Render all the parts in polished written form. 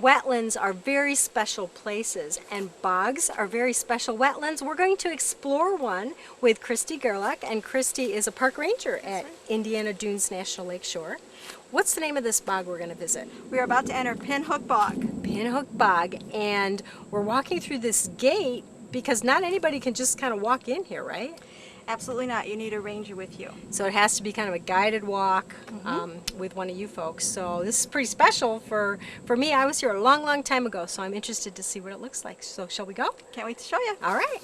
Wetlands are very special places, and bogs are very special wetlands. We're going to explore one with Christy Gerlach, and Christy is a park ranger at Indiana Dunes National Lakeshore. What's the name of this bog we're going to visit? We are about to enter Pinhook Bog. Pinhook Bog, and we're walking through this gate because not anybody can just kind of walk in here, right? Absolutely not. You need a ranger with you. So it has to be kind of a guided walk with one of you folks. So this is pretty special for me. I was here a long, long time ago, so I'm interested to see what it looks like. So shall we go? Can't wait to show you. All right.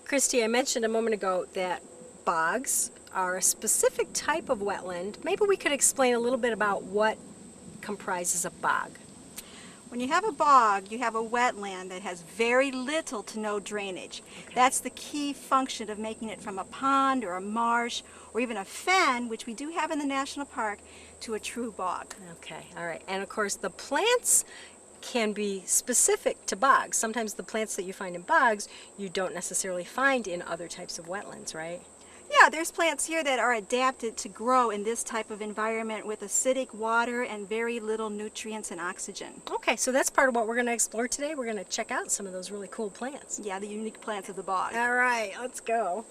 Christy, I mentioned a moment ago that bogs are a specific type of wetland. Maybe we could explain a little bit about what comprises a bog. When you have a bog, you have a wetland that has very little to no drainage. Okay. That's the key function of making it from a pond or a marsh or even a fen, which we do have in the national park, to a true bog. Okay, all right. And of course the plants can be specific to bogs. Sometimes the plants that you find in bogs you don't necessarily find in other types of wetlands, right? Yeah, there's plants here that are adapted to grow in this type of environment with acidic water and very little nutrients and oxygen. Okay, so that's part of what we're going to explore today. We're going to check out some of those really cool plants. Yeah, the unique plants of the bog. All right, let's go.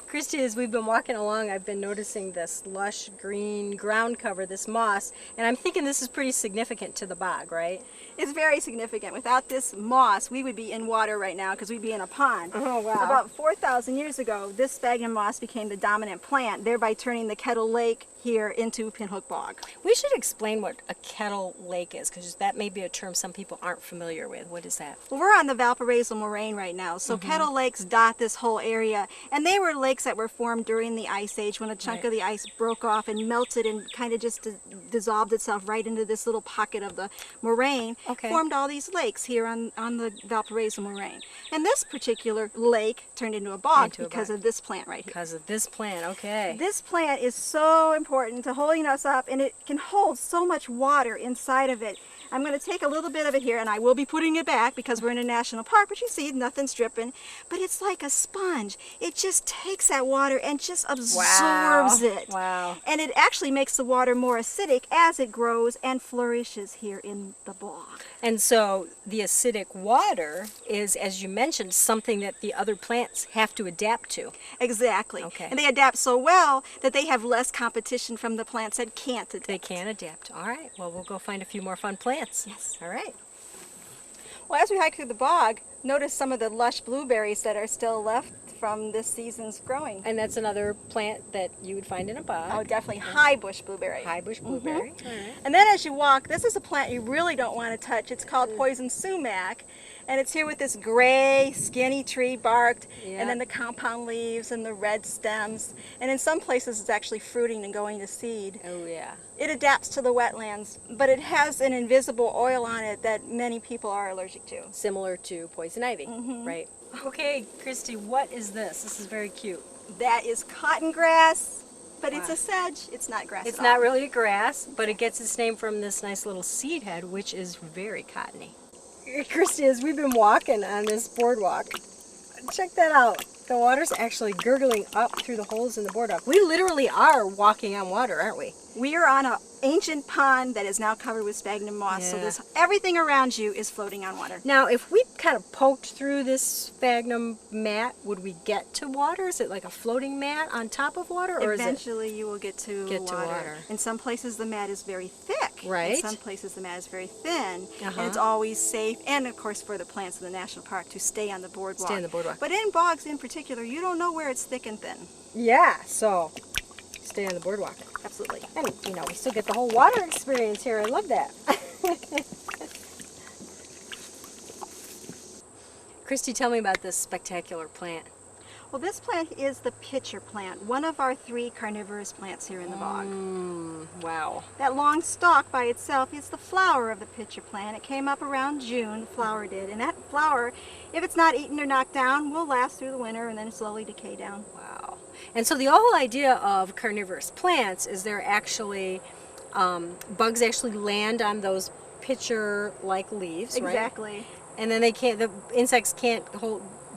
Christy, as we've been walking along, I've been noticing this lush green ground cover, this moss, and I'm thinking this is pretty significant to the bog, right? It's very significant. Without this moss, we would be in water right now because we'd be in a pond. Oh, wow. About 4,000 years ago, this sphagnum moss became the dominant plant, thereby turning the Kettle Lake here into Pinhook Bog. We should explain what a kettle lake is, because that may be a term some people aren't familiar with. What is that? Well, we're on the Valparaiso Moraine right now, so kettle lakes dot this whole area, and they were lakes that were formed during the Ice Age when a chunk of the ice broke off and melted and kind of just dissolved itself right into this little pocket of the moraine, formed all these lakes here on the Valparaiso Moraine. And this particular lake turned into a bog because of this plant right here. Because of this plant, okay. This plant is so important to holding us up, and it can hold so much water inside of it. I'm going to take a little bit of it here, and I will be putting it back because we're in a national park, but you see nothing's dripping. But it's like a sponge. It just takes that water and just absorbs it. Wow. And it actually makes the water more acidic as it grows and flourishes here in the bog. And so the acidic water is, as you mentioned, something that the other plants have to adapt to. Exactly. Okay. And they adapt so well that they have less competition from the plants that can't adapt. They can adapt. All right. Well, we'll go find a few more fun plants. Yes. All right. Well, as we hike through the bog, notice some of the lush blueberries that are still left from this season's growing. And that's another plant that you would find in a bog. Oh, definitely high bush blueberry. High bush blueberry. All right. And then as you walk, this is a plant you really don't want to touch. It's called poison sumac. And it's here with this gray, skinny tree barked, and then the compound leaves and the red stems. And in some places it's actually fruiting and going to seed. Oh, yeah. It adapts to the wetlands, but it has an invisible oil on it that many people are allergic to. Similar to poison ivy, right? Okay, Christy, what is this? This is very cute. That is cotton grass, but it's a sedge. It's not grass It's at not all. really a grass, but it gets its name from this nice little seed head, which is very cottony. Christy, as we've been walking on this boardwalk, check that out. The water's actually gurgling up through the holes in the boardwalk. We literally are walking on water, aren't we? We are on an ancient pond that is now covered with sphagnum moss, so Yeah. everything around you is floating on water. Now, if we kind of poked through this sphagnum mat, would we get to water? Is it like a floating mat on top of water, or Eventually you will get to water. In some places the mat is very thick. Right. In some places the mat is very thin. Uh-huh. And it's always safe, and of course for the plants in the national park, to stay on the boardwalk. Stay on the boardwalk. But in bogs in particular, you don't know where it's thick and thin. is it? Yeah, so stay on the boardwalk. Absolutely. And, you know, we still get the whole water experience here. I love that. Christy, tell me about this spectacular plant. Well, this plant is the pitcher plant, one of our 3 carnivorous plants here in the bog. Wow. That long stalk by itself is the flower of the pitcher plant. It came up around June, the flower did, and that flower, if it's not eaten or knocked down, will last through the winter and then slowly decay down. Wow. And so the whole idea of carnivorous plants is they're actually, bugs actually land on those pitcher-like leaves, right? Exactly. And then they can't, the insects can't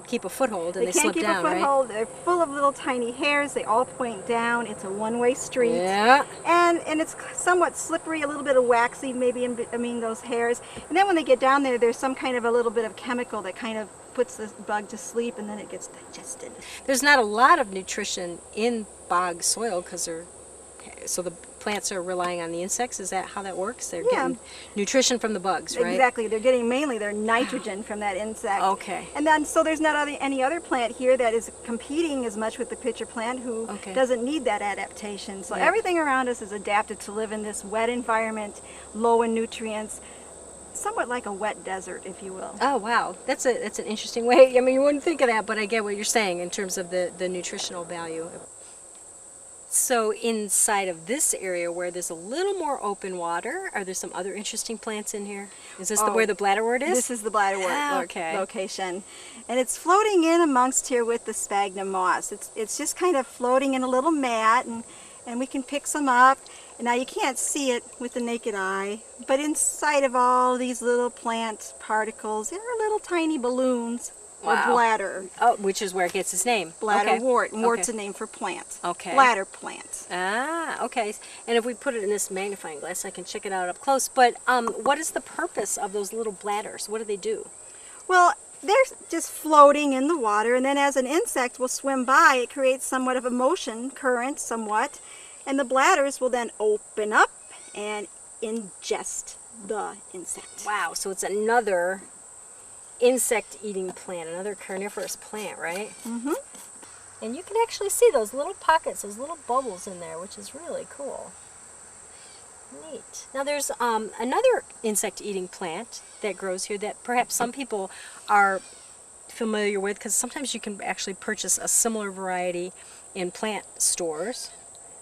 keep a foothold and they slip can't keep down, a right? foothold. They're full of little tiny hairs. They all point down. It's a one-way street. Yeah. And it's somewhat slippery, a little bit of waxy maybe in between those hairs. And then when they get down there, there's some kind of a little bit of chemical that kind of puts the bug to sleep, and then it gets digested. There's not a lot of nutrition in bog soil because so the plants are relying on the insects. Is that how that works? They're getting nutrition from the bugs, right? Exactly. They're getting mainly their nitrogen from that insect. Okay. And then so there's not any other plant here that is competing as much with the pitcher plant who doesn't need that adaptation. So everything around us is adapted to live in this wet environment, low in nutrients. Somewhat like a wet desert, if you will. Oh wow, that's an interesting way. I mean, you wouldn't think of that, but I get what you're saying in terms of the nutritional value. So inside of this area where there's a little more open water, are there some other interesting plants in here? Is this where the bladderwort is? This is the bladderwort location. And it's floating in amongst here with the sphagnum moss. It's just kind of floating in a little mat, and we can pick some up. And now you can't see it with the naked eye, but inside of all these little plant particles, there are little tiny balloons or bladder. Oh, which is where it gets its name. Bladderwort. Wort's a name for plant. Okay. Bladder plant. Ah, okay. And if we put it in this magnifying glass, I can check it out up close. But what is the purpose of those little bladders? What do they do? Well, they're just floating in the water, and then as an insect will swim by, it creates somewhat of a motion current, somewhat. And the bladders will then open up and ingest the insect. Wow, so it's another insect-eating plant, another carnivorous plant, right? Mm-hmm. And you can actually see those little pockets, those little bubbles in there, which is really cool. Neat. Now there's another insect-eating plant that grows here that perhaps some people are familiar with, because sometimes you can actually purchase a similar variety in plant stores.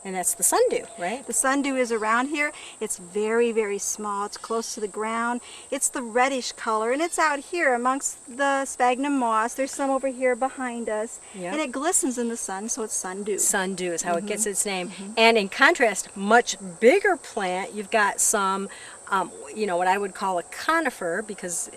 And that's the sundew, right? The sundew is around here. It's very, very small. It's close to the ground. It's the reddish color, and it's out here amongst the sphagnum moss. There's some over here behind us. Yep. And it glistens in the sun, so it's sundew. Sundew is how it gets its name. And in contrast, much bigger plant, you've got some, what I would call a conifer, because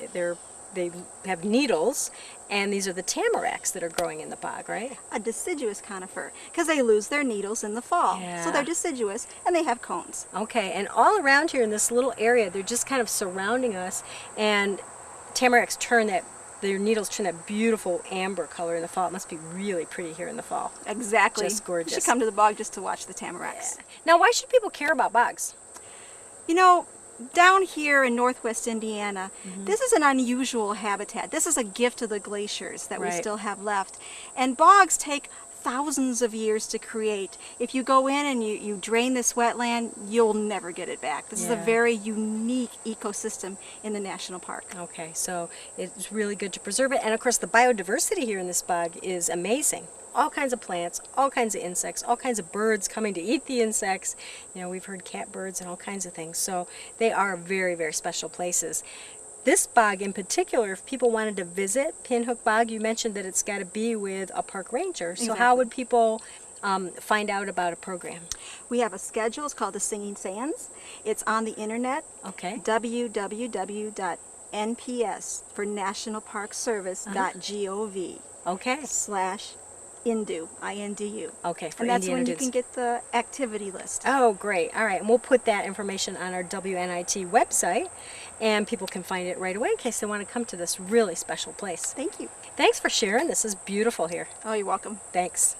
they have needles, and these are the tamaracks that are growing in the bog, right? A deciduous conifer, because they lose their needles in the fall. So they're deciduous, and they have cones. Okay, and all around here in this little area, they're just kind of surrounding us, and tamaracks their needles turn that beautiful amber color in the fall. It must be really pretty here in the fall. Exactly. Just gorgeous. You should come to the bog just to watch the tamaracks. Yeah. Now, why should people care about bogs? You know, down here in northwest Indiana, this is an unusual habitat. This is a gift of the glaciers that we still have left. And bogs take thousands of years to create. If you go in and you drain this wetland, you'll never get it back. This is a very unique ecosystem in the national park. Okay, so it's really good to preserve it. And of course, the biodiversity here in this bog is amazing. All kinds of plants, all kinds of insects, all kinds of birds coming to eat the insects. We've heard catbirds and all kinds of things. So they are very, very special places. This bog in particular, if people wanted to visit Pinhook Bog, you mentioned that it's got to be with a park ranger. So how would people find out about a program? We have a schedule. It's called the Singing Sands. It's on the internet. Okay. www.nps for nationalparkservice.gov. Okay. /Indu, I-N-D-U. Okay, for and that's Indiana when you dudes. can get the activity list. Oh, great. All right, and we'll put that information on our WNIT website, and people can find it right away in case they want to come to this really special place. Thank you. Thanks for sharing. This is beautiful here. Oh, you're welcome. Thanks.